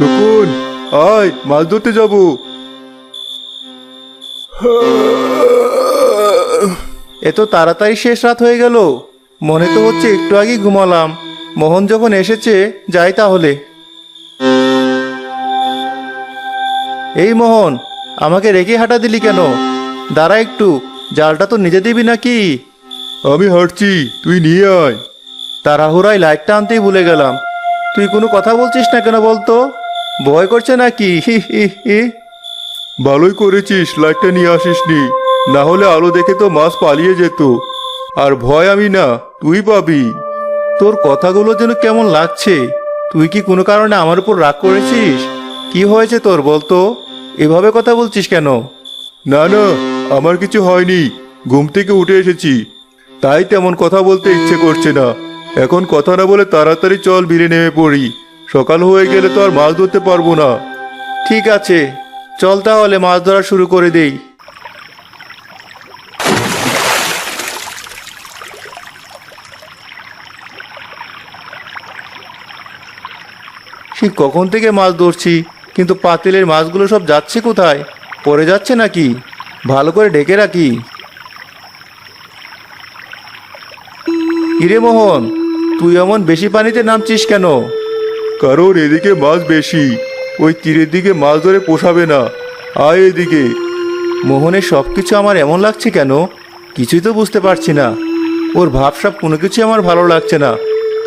রকুন, আয় মাছ ধরতে যাবো। এত তাড়াতাড়ি শেষ রাত হয়ে গেল। মনে তো হচ্ছে একটু আগেই ঘুমালাম। মোহন যখন এসেছে যাই তাহলে। এই মোহন, আমাকে রেখে হাঁটা দিলি কেন? দাঁড়া একটু, জালটা তো নিজে দিবি নাকি? আমি হাঁটছি, তুই নিয়ে আয়। তাড়াহুড়ায় লাইটটা আনতেই ভুলে গেলাম। তুই কোনো কথা বলছিস না কেন বলতো? ভয় করছে নাকি? হি হি হি। ভালোই করেছিস লাইটটা নিয়ে আসিসনি, না হলে আলো দেখে তো মাছ পালিয়ে যেত। আর ভয় আমি না, তুই পাবি। তোর কথাগুলো যেন কেমন লাগছে। তুই কি কোনো কারণে আমার উপর রাগ করেছিস? কি হয়েছে তোর বলতো? এভাবে কথা বলছিস কেন? না না, আমার কিছু হয়নি। ঘুম থেকে উঠে এসেছি, তাই তেমন কথা বলতে ইচ্ছে করছে না। এখন কথা না বলে তাড়াতাড়ি চল, বিলে নেমে পড়ি। সকাল হয়ে গেলে তো আর মাছ ধরতে পারবো না। ঠিক আছে, চল তাহলে মাছ ধরা শুরু করে দেই। সে কখন থেকে মাছ ধরছি, কিন্তু পাতিলের মাছগুলো সব যাচ্ছে কোথায়? পড়ে যাচ্ছে নাকি? ভালো করে ঢেকে রাখি। কিরে মোহন, তুই এমন বেশি পানিতে নামছিস কেন? কারণ এদিকে মাছ বেশি, ওই তীরের দিকে মাছ ধরে পোষাবে না। আয় এদিকে। মোহনের সব কিছু আমার এমন লাগছে কেন? কিছুই তো বুঝতে পারছি না। ওর ভাবসাব কোনো কিছুই আমার ভালো লাগছে না।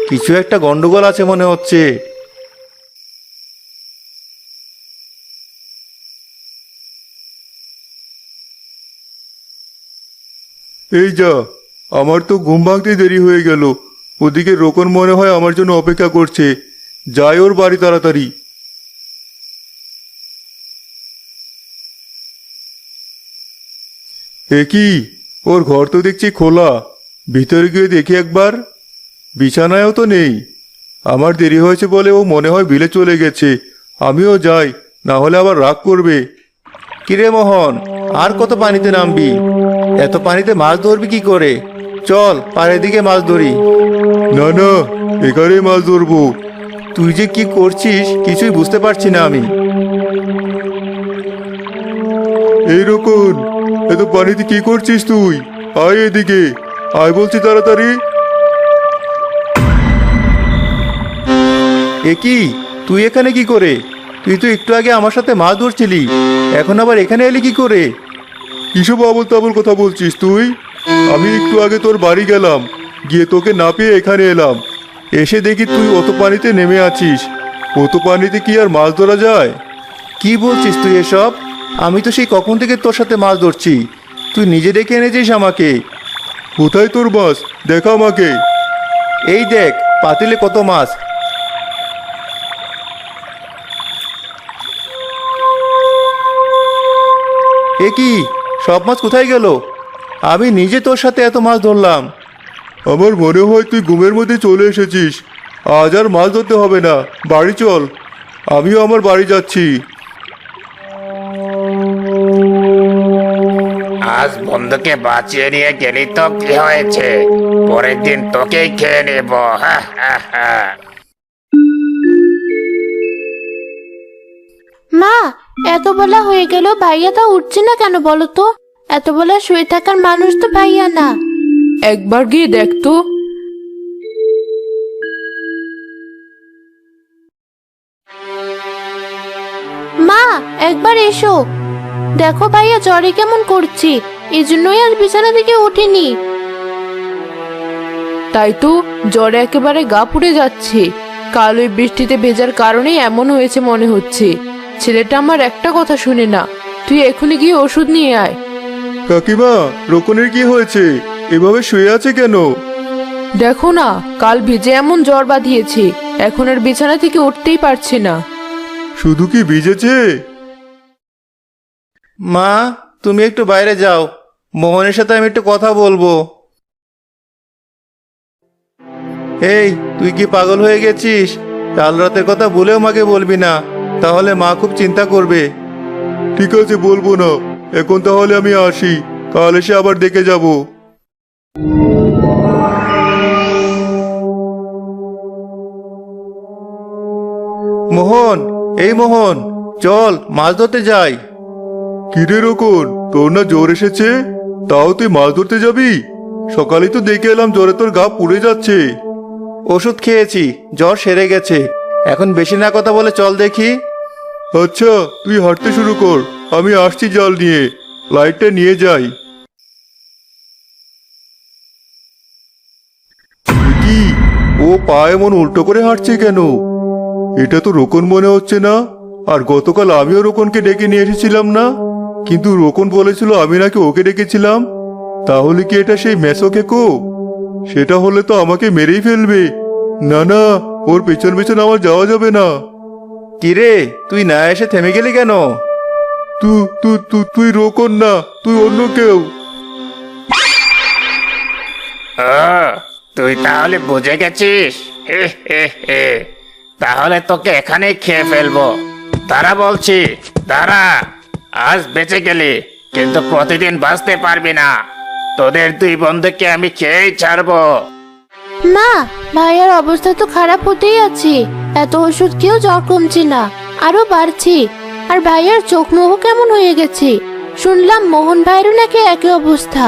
কিছু একটা গন্ডগোল আছে মনে হচ্ছে। এই যা, আমার তো ঘুম ভাঙতে দেরি হয়ে গেল। ওদিকে রোকন মনে হয় আমার জন্য অপেক্ষা করছে। যাই ওর বাড়ি তাড়াতাড়ি। এ কি, ওর ঘর তো দেখছি খোলা। ভিতরে গিয়ে দেখি একবার। বিছানায়ও তো নেই। আমার দেরি হয়েছে বলে ও মনে হয় বিলে চলে গেছে। আমিও যাই, না হলে আবার রাগ করবে। কিরে মোহন, আর কত পানিতে নামবি? এত পানিতে মাছ ধরবি কি করে? চল পাড়ের দিকে মাছ ধরি। না না, এখানেই মাছ ধরবো। তুই যে কি করছিস কিছুই বুঝতে পারছি না আমি। এই রকম, এত পানিতে কি করছিস তুই? আয় এদিকে, আয় বলছি তাড়াতাড়ি। এ কি, তুই এখানে কি করে? তুই তো একটু আগে আমার সাথে মাছ ধরছিলি, এখন আবার এখানে এলি কি করে? কিসব আবল তাবল কথা বলছিস তুই? আমি একটু আগে তোর বাড়ি গেলাম, গিয়ে তোকে না পেয়ে এখানে এলাম। এসে দেখি তুই অত পানিতে নেমে আছিস। অত পানিতে কি আর মাছ ধরা যায়? কি বলছিস তুই এসব? আমি তো সেই কখন থেকে তোর সাথে মাছ ধরছি। তুই নিজে ডেকে এনেছিস আমাকে। কোথায় তোর মাছ? দেখা আমাকে। এই দেখ, পাতিলে কত মাছ। এ কি, সব মাছ কোথায় গেল? আমি নিজে তোর সাথে এত মাছ ধরলাম। আমার মনে হয় তুই ঘুমের মধ্যে চলে এসেছিস। আজ আর মাছ ধরতে হবে না, বাড়ি চল। আমিও আমার বাড়ি যাচ্ছি। আজ বন্ধুকে বাঁচিয়ে নিয়ে গেলি তো কি হয়েছে? পরের দিন তোকেই খেয়ে নেব। হা হা হা। মা, এত বেলা হয়ে গেল, ভাইয়া তা উঠছে না কেন বলো তো? এত বেলা শুয়ে থাকার মানুষ তো ভাইয়া না। একবার গিয়ে দেখ তো। মা, একবার এসো। দেখো ভাইয়া জ্বরে কেমন করছি, এই জন্যই আজ বিছানা থেকে উঠিনি। তাই তো, জ্বরে একেবারে গা পুড়ে যাচ্ছে। কাল ওই বৃষ্টিতে ভেজার কারণেই এমন হয়েছে মনে হচ্ছে। ছেলেটা আমার একটা কথা শুনে না। তুই এখনই গিয়ে ওষুধ নিয়ে আয়। কাকিমা, রোকনের কি হয়েছে? এভাবে শুয়ে আছে কেন? দেখো না, কাল ভিজে এমন জ্বর বাঁধিয়েছে, এখন আর বিছানা থেকে উঠতেই পারছে না। শুধু কি ভিজেছে? মা, তুমি একটু বাইরে যাও, মোহনের সাথে আমি একটু কথা বলবো। এই, তুই কি পাগল হয়ে গেছিস? কাল রাতের কথা বলেও মাকে বলবি না, তাহলে মা খুব চিন্তা করবে। ঠিক আছে, বলবো না। এখন তাহলে আমি আসি, কাল এসে আবার দেখে যাব। মোহন, এই মোহন, চল মাছ ধরতে যাই। কিরে রকন, তোর না জ্বর এসেছে, তাও তুই মাছ ধরতে যাবি? সকালে তো দেখে এলাম জ্বরে তোর গা পুড়ে যাচ্ছে। ওষুধ খেয়েছি, জ্বর সেরে গেছে। এখন বেশি না কথা বলে চল দেখি। আচ্ছা, তুই হাঁটতে শুরু কর, আমি আসছি জাল নিয়ে। লাইটটা নিয়ে যাই। কি, ও পা এমন উল্টো করে হাঁটছে কেন? এটা তো রোকন মনে হচ্ছে না। আর গতকাল আমিও রোকনকে ডেকে নিয়ে এসেছিলাম না? কিন্তু রোকন বলেছিল আমি নাকি ওকে ডেকেছিলাম। তাহলে কি এটা সেই মেসো কেকো? সেটা হলে তো আমাকে মেরেই ফেলবে। না না, ওর পেছন পেছন আমার যাওয়া যাবে না। কিরে, তুই না এসে থেমে গেলি কেন? তুই তুই তুই তুই রোকন না, তুই অন্য কেউ। ও, তুই তাহলে বুঝে গেছিস। হে হে হে, তাহলে তোকে এখানেই খেয়ে ফেলবো। দাঁড়া বলছি, দাঁড়া। আজ বেঁচে গেলি, কিন্তু প্রতিদিন বাঁচতে পারবি না। তোদের দুই বন্ধুকে আমি খেয়েই ছাড়বো। মা, ভাইয়ার অবস্থা তো খারাপ হতেই আছে। এত ওষুধ খেয়েও জ্বর কমছে না, আরো বাড়ছে। আর ভাইয়ার চোখ মুখ কেমন হয়ে গেছে। শুনলাম মোহন ভাইয়েরও নাকি একই অবস্থা।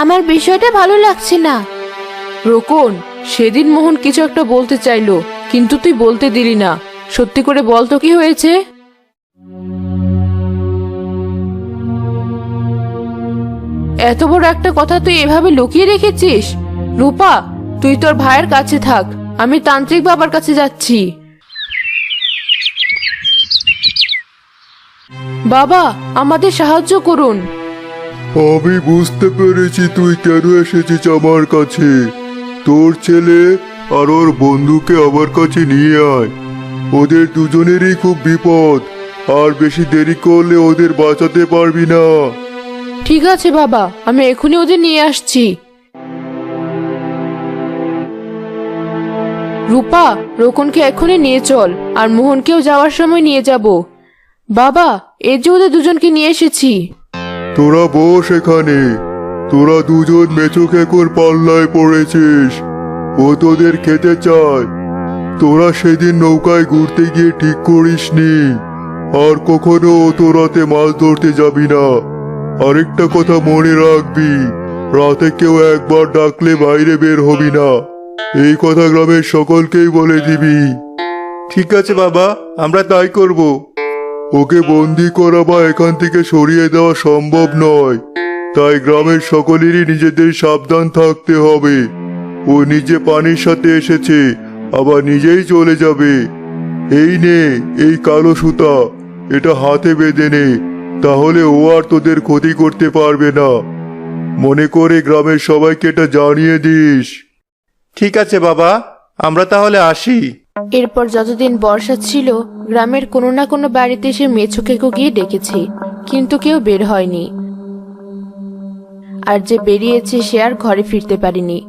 আমার বিষয়টা ভালো লাগছে না। রোকন, সেদিন মোহন কিছু একটা বলতে চাইলো, কিন্তু তুই বলতে দিলি না। সত্যি করে বল তো কি হয়েছে? এত বড় একটা কথা তুই এভাবে লুকিয়ে রেখেছিস? রূপা, তুই তোর ভাইয়ের কাছে থাক, আমি তান্ত্রিক বাবার কাছে যাচ্ছি। বাবা, আমাদের সাহায্য করুন। আমি বুঝতে পেরেছি তুই কেন এসেছিস আমার কাছে। তোর ছেলে আর ওর বন্ধুকে আমার কাছে নিয়ে আয়। ওদের দুজনেরই খুব বিপদ, আর বেশি দেরি করলে ওদের বাঁচাতে পারবি না। ঠিক আছে বাবা, আমি এখনই ওদের নিয়ে আসছি। রূপা, রোকনকে এখনই নিয়ে চল, আর মোহনকেও যাওয়ার সময় নিয়ে যাব। বাবা, এই যে ওদের দুজনকে নিয়ে এসেছি। তোরা বস এখানে। তোরা দুজন মেচো খেকোর পাল্লায় পড়েছিস। ও তোদের খেতে চায়। তোরা সেদিন নৌকায় ঘুরতে গিয়ে ঠিক করিসনি, আর কখনো তোরাতে মাছ ধরতে যাবি না। আরেকটা কথা মনে রাখবি, রাতে কেউ একবার ডাকলে বাইরে বের হবি না। এই কথা গ্রামের সকলকেই বলে দিবি। ঠিক আছে বাবা, আমরা তাই করব। ওকে বন্দি করা বা এখান থেকে সরিয়ে দেওয়া সম্ভব নয়, তাই গ্রামের সকলেরই নিজেদের সাবধান থাকতে হবে। ও নিজে পানির সাথে এসেছে, আবার নিজেই চলে যাবে। এই নে, এই কালো সুতা, এটা হাতে বেঁধে নে, তাহলে ও আর তোদের ক্ষতি করতে পারবে না। মনে করে গ্রামের সবাইকে এটা জানিয়ে দিস। ঠিক আছে বাবা, আমরা তাহলে আসি। এরপর যতদিন বর্ষা ছিল, গ্রামের কোনো না কোনো বাড়িতে সে মেছুকেকো গিয়ে ডেকেছে, কিন্তু কেউ বের হয়নি। আর যে বেরিয়েছে সে আর ঘরে ফিরতে পারেনি।